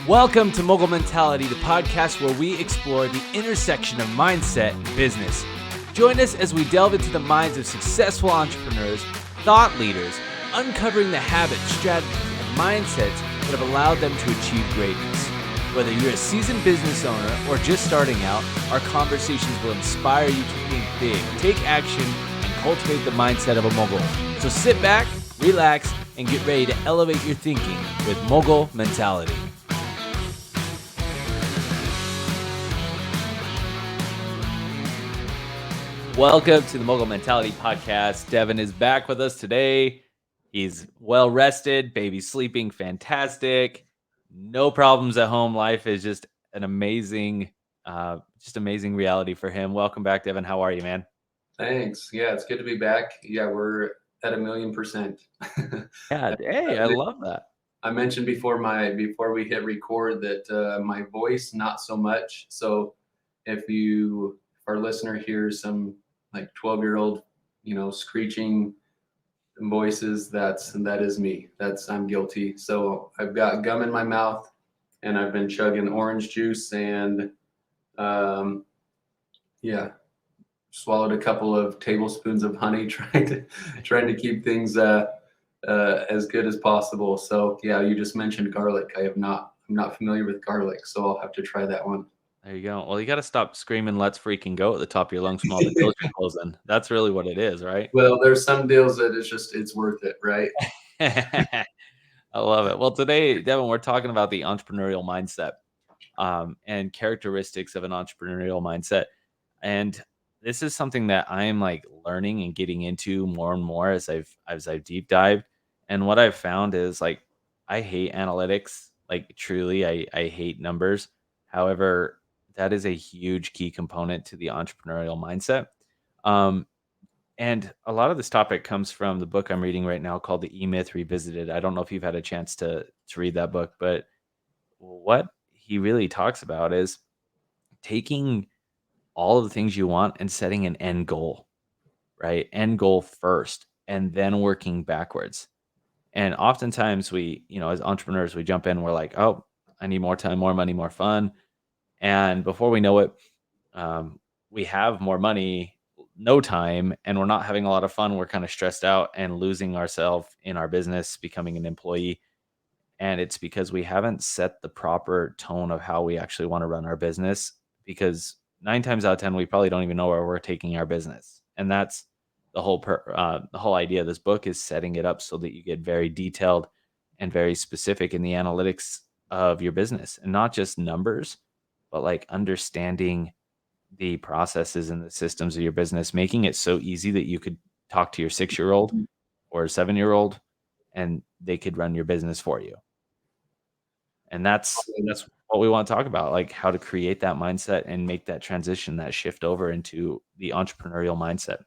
Welcome to Mogul Mentality, the podcast where we explore the intersection of mindset and business. Join us as we delve into the minds of successful entrepreneurs, thought leaders, uncovering the habits, strategies, and mindsets that have allowed them to achieve greatness. Whether you're a seasoned business owner or just starting out, our conversations will inspire you to think big, take action, and cultivate the mindset of a mogul. So sit back, relax, and get ready to elevate your thinking with Mogul Mentality. Welcome to the Mogul Mentality Podcast. Devin is back with us today. He's well rested, baby's sleeping fantastic, no problems at home. Life is just an amazing reality for him. Welcome back, Devin. How are you, man? Thanks. Yeah, it's good to be back. Yeah, we're at 1,000,000%. Yeah, hey, I love that. I mentioned before we hit record that my voice not so much. So if our listener hears some like 12-year-old, screeching voices, that is me. I'm guilty. So I've got gum in my mouth and I've been chugging orange juice and swallowed a couple of tablespoons of honey, trying to keep things as good as possible. So yeah, you just mentioned garlic. I'm not familiar with garlic, so I'll have to try that one. There you go. Well, you got to stop screaming "Let's freaking go" at the top of your lungs from all the deals you're closing. That's really what it is, right? Well, there's some deals that it's worth it, right? I love it. Well, today, Devin, we're talking about the entrepreneurial mindset and characteristics of an entrepreneurial mindset. And this is something that I'm like learning and getting into more and more as I've deep dived. And what I've found is like I hate analytics. Like truly, I hate numbers. However, that is a huge key component to the entrepreneurial mindset. Um, and a lot of this topic comes from the book I'm reading right now called The E-Myth Revisited. I don't know if you've had a chance to read that book, but what he really talks about is taking all of the things you want and setting an end goal, right? End goal first, and then working backwards. And oftentimes as entrepreneurs, we jump in, we're like, oh, I need more time, more money, more fun. And before we know it, we have more money, no time, and we're not having a lot of fun. We're kind of stressed out and losing ourselves in our business, becoming an employee. And it's because we haven't set the proper tone of how we actually want to run our business. Because 9 times out of 10, we probably don't even know where we're taking our business. And that's the whole idea of this book, is setting it up so that you get very detailed and very specific in the analytics of your business, and not just numbers, but like understanding the processes and the systems of your business, making it so easy that you could talk to your 6-year-old or a 7-year-old and they could run your business for you. And that's what we want to talk about, like how to create that mindset and make that transition, that shift over into the entrepreneurial mindset.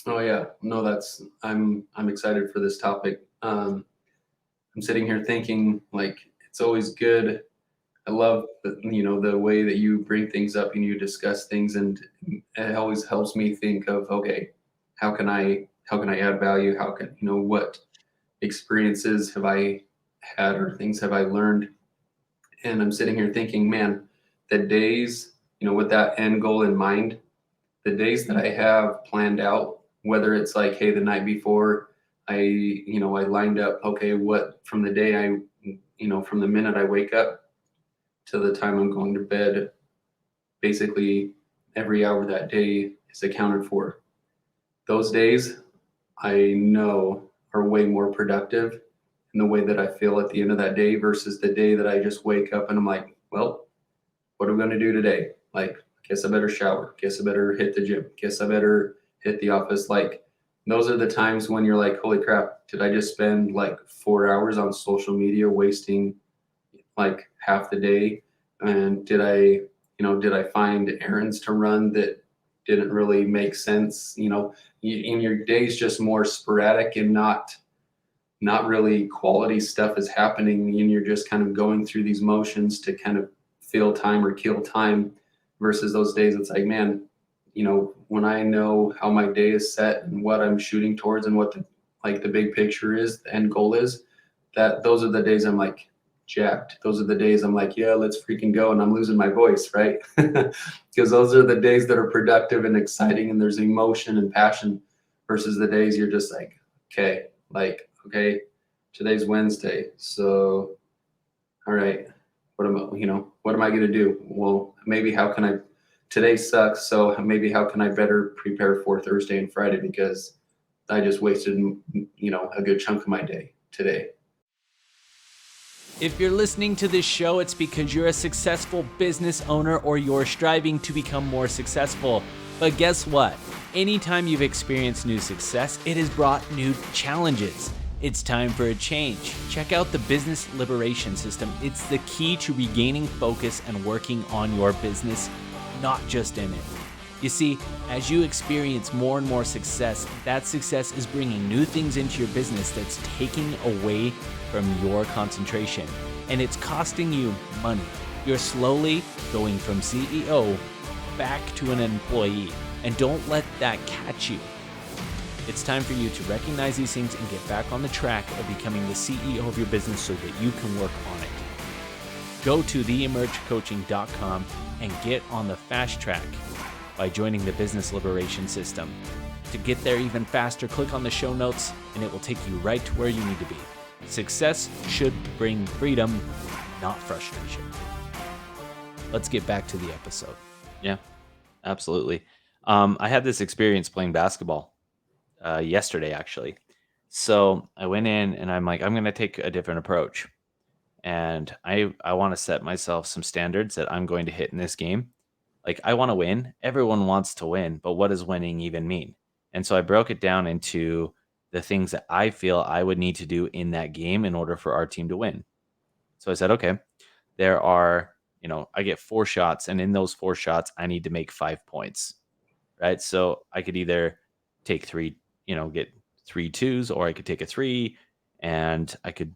Oh yeah, no, I'm excited for this topic. I'm sitting here thinking like it's always good. I love the way that you bring things up and you discuss things, and it always helps me think of, okay, how can I add value? How can what experiences have I had or things have I learned? And I'm sitting here thinking, man, the days, with that end goal in mind, the days that I have planned out, whether it's like, hey, the night before I lined up, okay, what from the day from the minute I wake up to the time I'm going to bed, basically every hour that day is accounted for. Those days I know are way more productive in the way that I feel at the end of that day versus the day that I just wake up and I'm like, well, what are we going to do today? Like, guess I better shower. Guess I better hit the gym. Guess I better hit the office. Like, those are the times when you're like, holy crap, did I just spend like 4 hours on social media, wasting like half the day? And did I find errands to run that didn't really make sense? In your days just more sporadic and not really quality stuff is happening, and you're just kind of going through these motions to kind of fill time or kill time, versus those days it's like, man, when I know how my day is set and what I'm shooting towards and what the big picture is, the end goal is, that those are the days I'm like, jacked. Those are the days I'm like, yeah, let's freaking go. And I'm losing my voice, right? Because those are the days that are productive and exciting and there's emotion and passion versus the days you're just okay, today's Wednesday. So, all right, what am I going to do? Well, maybe how can I, today sucks. So maybe how can I better prepare for Thursday and Friday? Because I just wasted, a good chunk of my day today. If you're listening to this show, it's because you're a successful business owner or you're striving to become more successful. But guess what? Anytime you've experienced new success, it has brought new challenges. It's time for a change. Check out the Business Liberation System. It's the key to regaining focus and working on your business, not just in it. You see, as you experience more and more success, that success is bringing new things into your business that's taking away from your concentration, and it's costing you money. You're slowly going from CEO back to an employee, and don't let that catch you. It's time for you to recognize these things and get back on the track of becoming the CEO of your business so that you can work on it. Go to theemergecoaching.com and get on the fast track by joining the Business Liberation System. To get there even faster, click on the show notes and it will take you right to where you need to be. Success should bring freedom, not frustration. Let's get back to the episode. Yeah, absolutely. I had this experience playing basketball yesterday, actually. So I went in and I'm like, I'm going to take a different approach. And I want to set myself some standards that I'm going to hit in this game. Like, I want to win. Everyone wants to win, but what does winning even mean? And so I broke it down into the things that I feel I would need to do in that game in order for our team to win. So I said, okay, there are, I get 4 shots, and in those 4 shots, I need to make 5 points, right? So I could either take three, get 3 2s, or I could take a 3 and I could,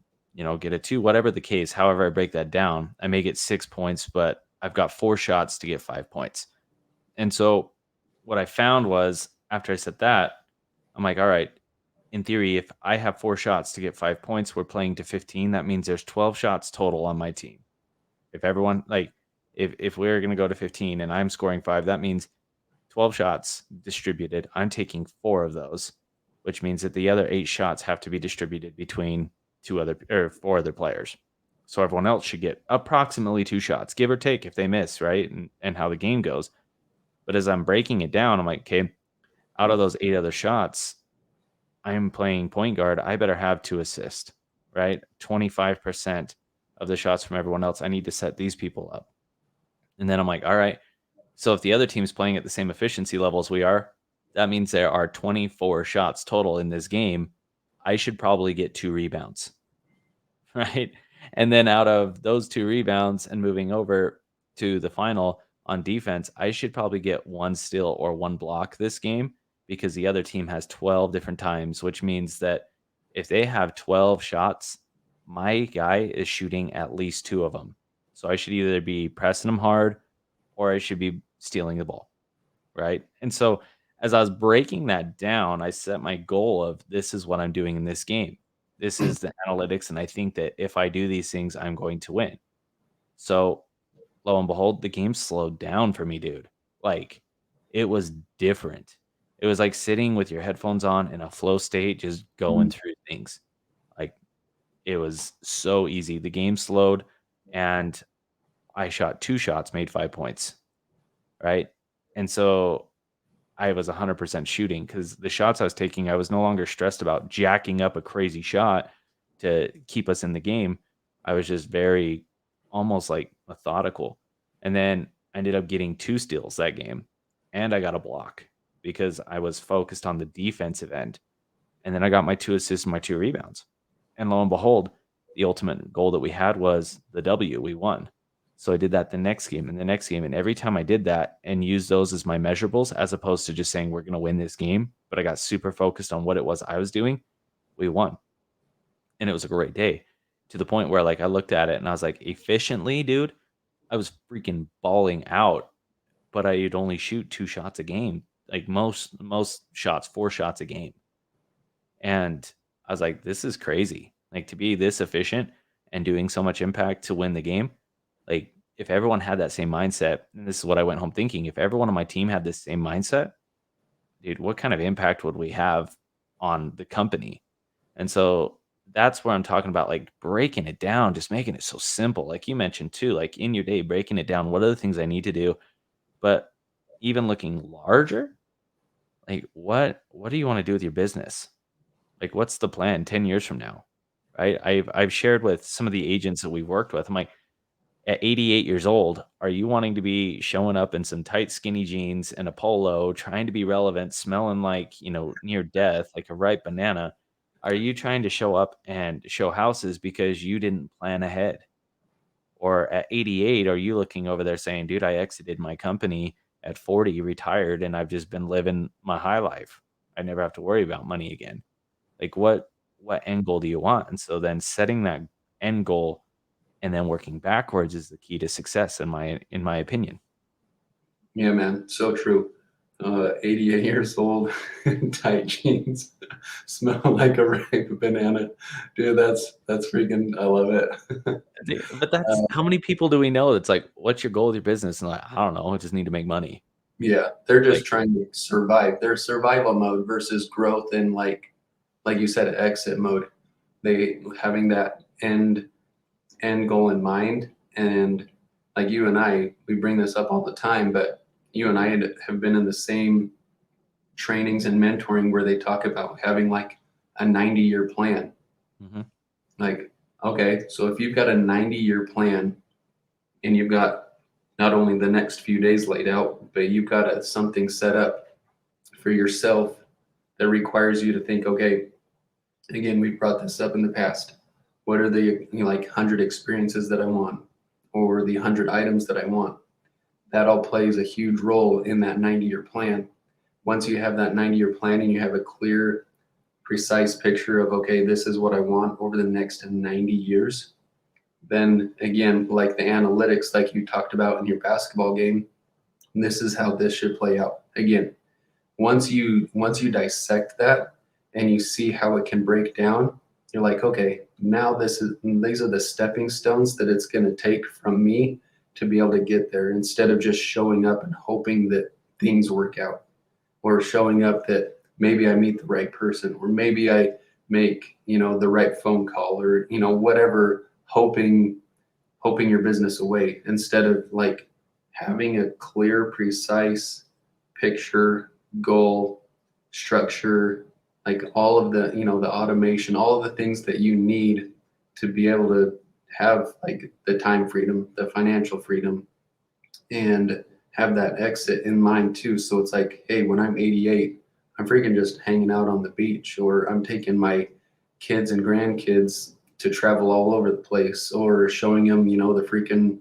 get a 2, whatever the case. However, I break that down, I may get 6 points, but I've got 4 shots to get 5 points. And so what I found was after I said that, I'm like, all right, in theory, if I have 4 shots to get 5 points, we're playing to 15. That means there's 12 shots total on my team. If everyone, like, if we're going to go to 15 and I'm scoring 5, that means 12 shots distributed. I'm taking 4 of those, which means that the other 8 shots have to be distributed between 4 other players. So everyone else should get approximately 2 shots, give or take if they miss, right? And how the game goes. But as I'm breaking it down, I'm like, okay, out of those 8 other shots, I'm playing point guard. I better have 2 assists, right? 25% of the shots from everyone else. I need to set these people up. And then I'm like, all right, so if the other team's playing at the same efficiency level as we are, that means there are 24 shots total in this game. I should probably get 2 rebounds, right? And then out of those 2 rebounds and moving over to the final on defense, I should probably get 1 steal or 1 block this game because the other team has 12 different times, which means that if they have 12 shots, my guy is shooting at least 2 of them. So I should either be pressing them hard or I should be stealing the ball, right? And so as I was breaking that down, I set my goal of this is what I'm doing in this game. This is the analytics, and I think that if I do these things, I'm going to win. So lo and behold, the game slowed down for me, dude. Like, it was different. It was like sitting with your headphones on in a flow state, just going through things. Like, it was so easy. The game slowed, and I shot 2 shots, made 5 points, right? And so I was 100% shooting because the shots I was taking, I was no longer stressed about jacking up a crazy shot to keep us in the game. I was just very almost like methodical. And then I ended up getting 2 steals that game, and I got a block because I was focused on the defensive end. And then I got my 2 assists and my 2 rebounds. And lo and behold, the ultimate goal that we had was the W. We won. So I did that the next game and the next game. And every time I did that and used those as my measurables, as opposed to just saying we're going to win this game, but I got super focused on what it was I was doing, we won. And it was a great day to the point where, like, I looked at it and I was like, efficiently, dude, I was freaking balling out, but I'd only shoot 2 shots a game. Like most shots, 4 shots a game. And I was like, this is crazy. Like, to be this efficient and doing so much impact to win the game. Like, if everyone had that same mindset, and this is what I went home thinking, if everyone on my team had this same mindset, dude, what kind of impact would we have on the company? And so that's where I'm talking about, like, breaking it down, just making it so simple. Like you mentioned too, like in your day, breaking it down. What are the things I need to do? But even looking larger, like what do you want to do with your business? Like, what's the plan 10 years from now? Right? I've shared with some of the agents that we've worked with. I'm like, at 88 years old, are you wanting to be showing up in some tight skinny jeans and a polo, trying to be relevant, smelling like, near death, like a ripe banana? Are you trying to show up and show houses because you didn't plan ahead? Or at 88, are you looking over there saying, dude, I exited my company at 40, retired, and I've just been living my high life. I never have to worry about money again. Like, what end goal do you want? And so then setting that end goal and then working backwards is the key to success in my opinion. Yeah, man, so true. 88 years old, tight jeans, smell like a ripe banana. Dude, that's freaking. I love it. But that's how many people do we know that's like, "What's your goal with your business?" And like, "I don't know, I just need to make money." Yeah, they're just Like, trying to survive. They're survival mode versus growth and like you said, exit mode. They having that end goal in mind, and like you and I, we bring this up all the time, but you and I have been in the same trainings and mentoring where they talk about having like a 90-year plan. mhm, Like, okay, so if you've got a 90-year plan and you've got not only the next few days laid out, but you've got something set up for yourself that requires you to think, okay, again, we brought this up in the past. What are the like 100 experiences that I want, or the 100 items that I want? That all plays a huge role in that 90-year plan. Once you have that 90-year plan and you have a clear, precise picture of, okay, this is what I want over the next 90 years, then again, like the analytics, like you talked about in your basketball game, this is how this should play out. Again, once you dissect that and you see how it can break down, you're like, okay, now these are the stepping stones that it's going to take from me to be able to get there, instead of just showing up and hoping that things work out, or showing up that maybe I meet the right person, or maybe I make, the right phone call, or, whatever, hoping your business away, instead of like having a clear, precise picture, goal, structure, like all of the, the automation, all of the things that you need to be able to have like the time freedom, the financial freedom, and have that exit in mind too. So it's like, hey, when I'm 88, I'm freaking just hanging out on the beach, or I'm taking my kids and grandkids to travel all over the place, or showing them, the freaking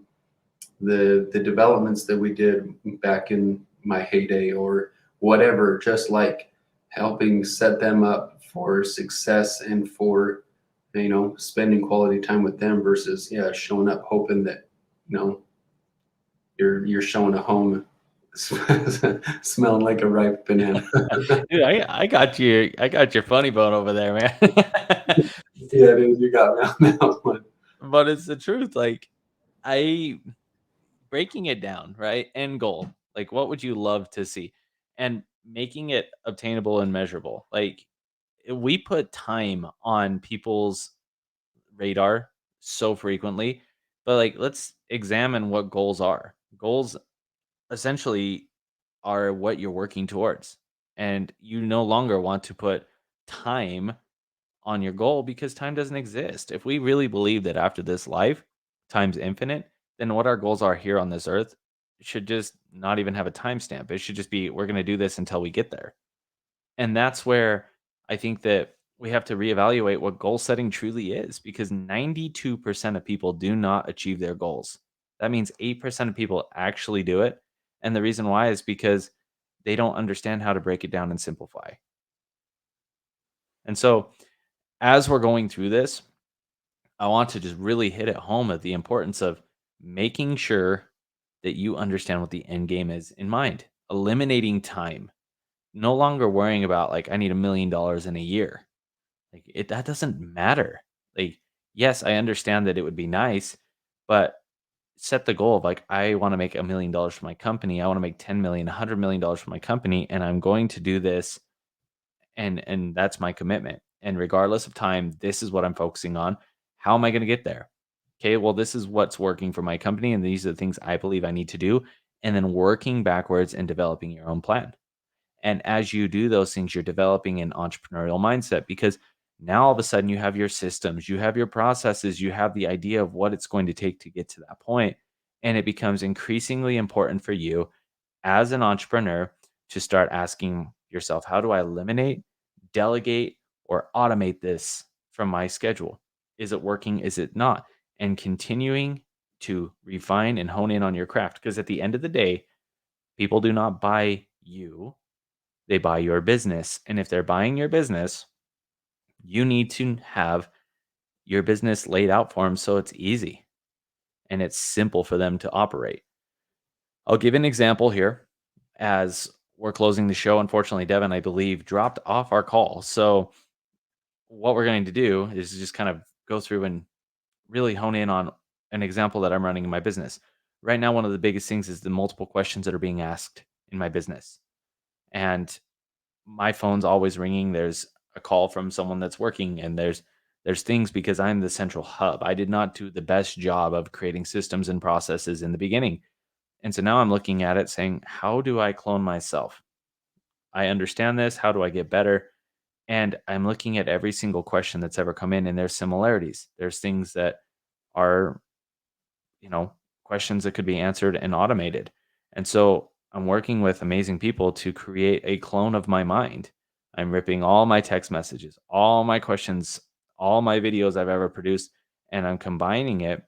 the developments that we did back in my heyday, or whatever, just like helping set them up for success and for, spending quality time with them, versus yeah, showing up hoping that, you know you're showing a home smelling like a ripe banana. dude, I got your funny bone over there, man. Yeah, dude, you got me on that one. But it's the truth, like, I breaking it down, right? End goal. Like, what would you love to see? And making it obtainable and measurable. Like, we put time on people's radar so frequently, but like, let's examine what goals are. Goals essentially are what you're working towards. And you no longer want to put time on your goal because time doesn't exist. If we really believe that after this life, time's infinite, then what our goals are here on this earth should just not even have a timestamp. It should just be, we're going to do this until we get there. And that's where I think that we have to reevaluate what goal setting truly is, because 92% of people do not achieve their goals. That means 8% of people actually do it. And the reason why is because they don't understand how to break it down and simplify. And so, as we're going through this, I want to just really hit it home at the importance of making sure that you understand what the end game is in mind, eliminating time, no longer worrying about, like, I need $1 million in a year. Like, that doesn't matter. Like, yes, I understand that it would be nice, but set the goal of like, I want to make $1 million for my company. I want to make 10 million, $100 million for my company. And I'm going to do this. And that's my commitment. And regardless of time, this is what I'm focusing on. How am I going to get there? Okay. Well, this is what's working for my company. And these are the things I believe I need to do. And then working backwards and developing your own plan. And as you do those things, you're developing an entrepreneurial mindset because now all of a sudden you have your systems, you have your processes, you have the idea of what it's going to take to get to that point. And it becomes increasingly important for you as an entrepreneur to start asking yourself, how do I eliminate, delegate, or automate this from my schedule? Is it working? Is it not? And continuing to refine and hone in on your craft. Because at the end of the day, people do not buy you, they buy your business. And if they're buying your business, you need to have your business laid out for them so it's easy and it's simple for them to operate. I'll give an example here as we're closing the show. Unfortunately, Devin, I believe, dropped off our call. So, what we're going to do is just kind of go through and really hone in on an example that I'm running in my business. Right now, one of the biggest things is the multiple questions that are being asked in my business. And my phone's always ringing. There's a call from someone that's working, and there's things because I'm the central hub. I did not do the best job of creating systems and processes in the beginning. And so now I'm looking at it saying, how do I clone myself? I understand this. How do I get better? And I'm looking at every single question that's ever come in, and there's similarities. There's things that are, you know, questions that could be answered and automated. And so I'm working with amazing people to create a clone of my mind. I'm ripping all my text messages, all my questions, all my videos I've ever produced, and I'm combining it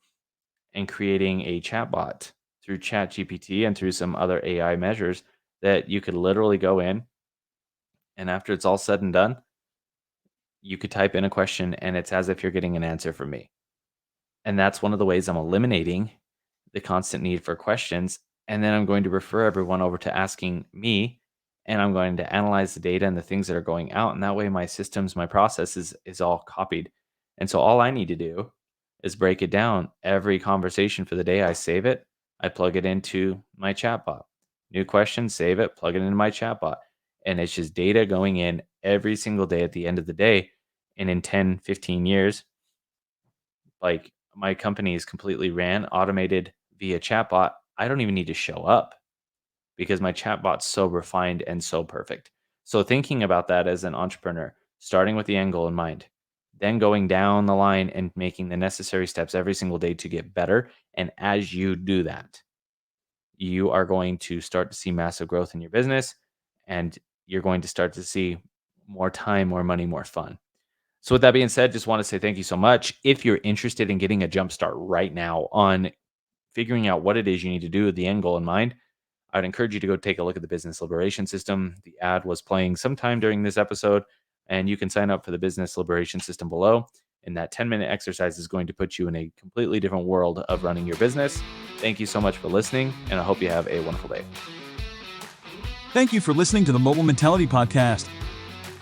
and creating a chatbot through ChatGPT and through some other AI measures that you could literally go in, and after it's all said and done, you could type in a question and it's as if you're getting an answer from me. And that's one of the ways I'm eliminating the constant need for questions. And then I'm going to refer everyone over to asking me, and I'm going to analyze the data and the things that are going out. And that way, my systems, my processes is all copied. And so all I need to do is break it down. Every conversation for the day, I save it, I plug it into my chatbot. New question, save it, plug it into my chatbot. And it's just data going in every single day at the end of the day. And in 10, 15 years, like my company is completely ran, automated via chatbot. I don't even need to show up because my chatbot's so refined and so perfect. So thinking about that as an entrepreneur, starting with the end goal in mind, then going down the line and making the necessary steps every single day to get better. And as you do that, you are going to start to see massive growth in your business, and you're going to start to see more time, more money, more fun. So with that being said, just want to say thank you so much. If you're interested in getting a jump start right now on figuring out what it is you need to do with the end goal in mind, I'd encourage you to go take a look at the Business Liberation System. The ad was playing sometime during this episode, and you can sign up for the Business Liberation System below. And that 10-minute exercise is going to put you in a completely different world of running your business. Thank you so much for listening, and I hope you have a wonderful day. Thank you for listening to the Mobile Mentality Podcast.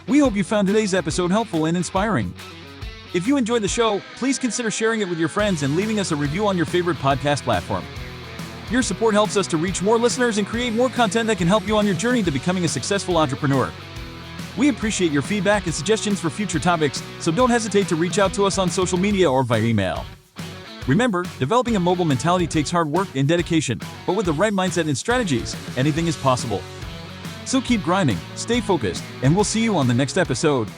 We hope you found today's episode helpful and inspiring. If you enjoyed the show, please consider sharing it with your friends and leaving us a review on your favorite podcast platform. Your support helps us to reach more listeners and create more content that can help you on your journey to becoming a successful entrepreneur. We appreciate your feedback and suggestions for future topics, so don't hesitate to reach out to us on social media or via email. Remember, developing a mobile mentality takes hard work and dedication, but with the right mindset and strategies, anything is possible. So keep grinding, stay focused, and we'll see you on the next episode.